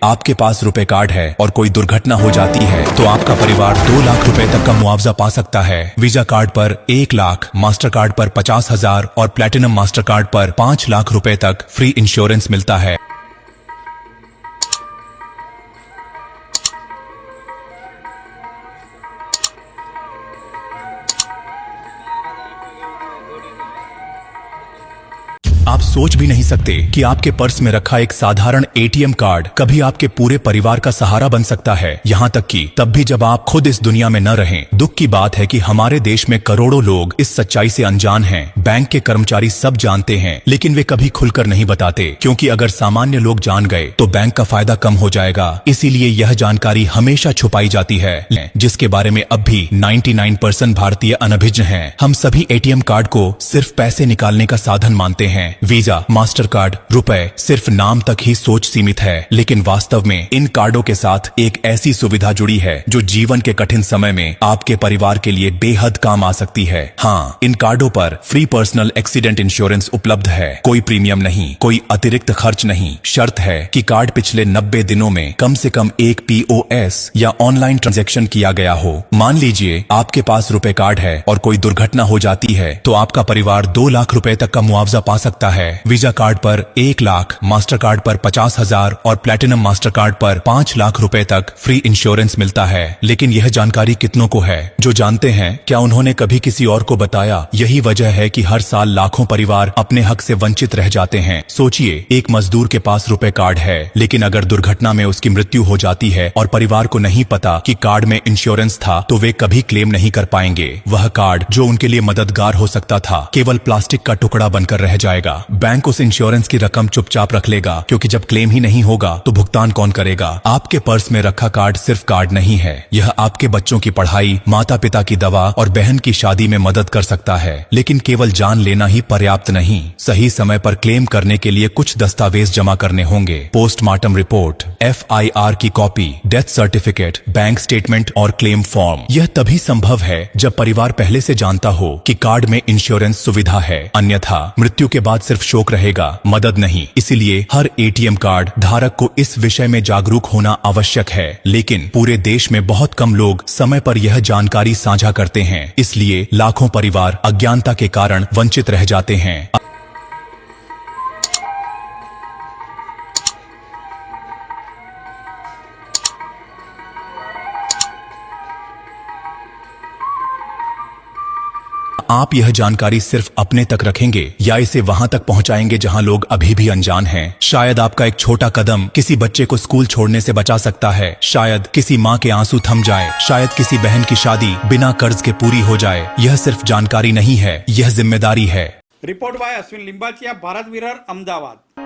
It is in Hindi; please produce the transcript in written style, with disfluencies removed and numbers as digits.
आपके पास रुपए कार्ड है और कोई दुर्घटना हो जाती है तो आपका परिवार 2 लाख रुपए तक का मुआवजा पा सकता है। वीजा कार्ड पर 1 लाख, मास्टर कार्ड पर 50,000 और प्लैटिनम मास्टर कार्ड पर 5 लाख रुपए तक फ्री इंश्योरेंस मिलता है। आप सोच भी नहीं सकते कि आपके पर्स में रखा एक साधारण एटीएम कार्ड कभी आपके पूरे परिवार का सहारा बन सकता है, यहाँ तक कि तब भी जब आप खुद इस दुनिया में न रहें। दुख की बात है कि हमारे देश में करोड़ों लोग इस सच्चाई से अनजान हैं। बैंक के कर्मचारी सब जानते हैं, लेकिन वे कभी खुलकर नहीं बताते, क्योंकि अगर सामान्य लोग जान गए तो बैंक का फायदा कम हो जाएगा। इसीलिए यह जानकारी हमेशा छुपाई जाती है, जिसके बारे में अब भी 99% भारतीय अनभिज्ञ हैं। हम सभी एटीएम कार्ड को सिर्फ पैसे निकालने का साधन मानते हैं। वीजा, मास्टर कार्ड, रुपए सिर्फ नाम तक ही सोच सीमित है, लेकिन वास्तव में इन कार्डों के साथ एक ऐसी सुविधा जुड़ी है जो जीवन के कठिन समय में आपके परिवार के लिए बेहद काम आ सकती है। हाँ, इन कार्डों पर फ्री पर्सनल एक्सीडेंट इंश्योरेंस उपलब्ध है। कोई प्रीमियम नहीं, कोई अतिरिक्त खर्च नहीं। शर्त है कि कार्ड पिछले 90 दिनों में कम से कम एक POS या ऑनलाइन ट्रांजैक्शन किया गया हो। मान लीजिए आपके पास रुपए कार्ड है और कोई दुर्घटना हो जाती है तो आपका परिवार 2 लाख रुपए तक का मुआवजा पा सकता है। वीजा कार्ड पर 1 लाख, मास्टर कार्ड पर 50,000 और प्लैटिनम मास्टर कार्ड पर 5 लाख रुपए तक फ्री इंश्योरेंस मिलता है। लेकिन यह जानकारी कितनों को है जो जानते हैं? क्या उन्होंने कभी किसी और को बताया? यही वजह है कि हर साल लाखों परिवार अपने हक से वंचित रह जाते हैं। सोचिए, एक मजदूर के पास रुपए कार्ड है, लेकिन अगर दुर्घटना में उसकी मृत्यु हो जाती है और परिवार को नहीं पता कि कार्ड में इंश्योरेंस था, तो वे कभी क्लेम नहीं कर पाएंगे। वह कार्ड जो उनके लिए मददगार हो सकता था, केवल प्लास्टिक का टुकड़ा बनकर रह जाएगा। बैंक उस इंश्योरेंस की रकम चुपचाप रख लेगा, क्योंकि जब क्लेम ही नहीं होगा तो भुगतान कौन करेगा? आपके पर्स में रखा कार्ड सिर्फ कार्ड नहीं है, यह आपके बच्चों की पढ़ाई, माता पिता की दवा और बहन की शादी में मदद कर सकता है। लेकिन केवल जान लेना ही पर्याप्त नहीं, सही समय पर क्लेम करने के लिए कुछ दस्तावेज जमा करने होंगे। पोस्टमार्टम रिपोर्ट, FIR की copy, death certificate, bank statement और क्लेम फॉर्म। यह तभी संभव है जब परिवार पहले से जानता हो कि कार्ड में इंश्योरेंस सुविधा है, अन्यथा मृत्यु के बाद सिर्फ शोक रहेगा, मदद नहीं। इसीलिए हर एटीएम कार्ड धारक को इस विषय में जागरूक होना आवश्यक है, लेकिन पूरे देश में बहुत कम लोग समय पर यह जानकारी साझा करते हैं। इसलिए लाखों परिवार अज्ञानता के कारण वंचित रह जाते हैं। आप यह जानकारी सिर्फ अपने तक रखेंगे या इसे वहां तक पहुंचाएंगे जहां लोग अभी भी अनजान हैं? शायद आपका एक छोटा कदम किसी बच्चे को स्कूल छोड़ने से बचा सकता है, शायद किसी माँ के आंसू थम जाए, शायद किसी बहन की शादी बिना कर्ज के पूरी हो जाए। यह सिर्फ जानकारी नहीं है, यह जिम्मेदारी है। रिपोर्ट बाय अश्विन लिंबाचिया, भारत विरर, अहमदाबाद।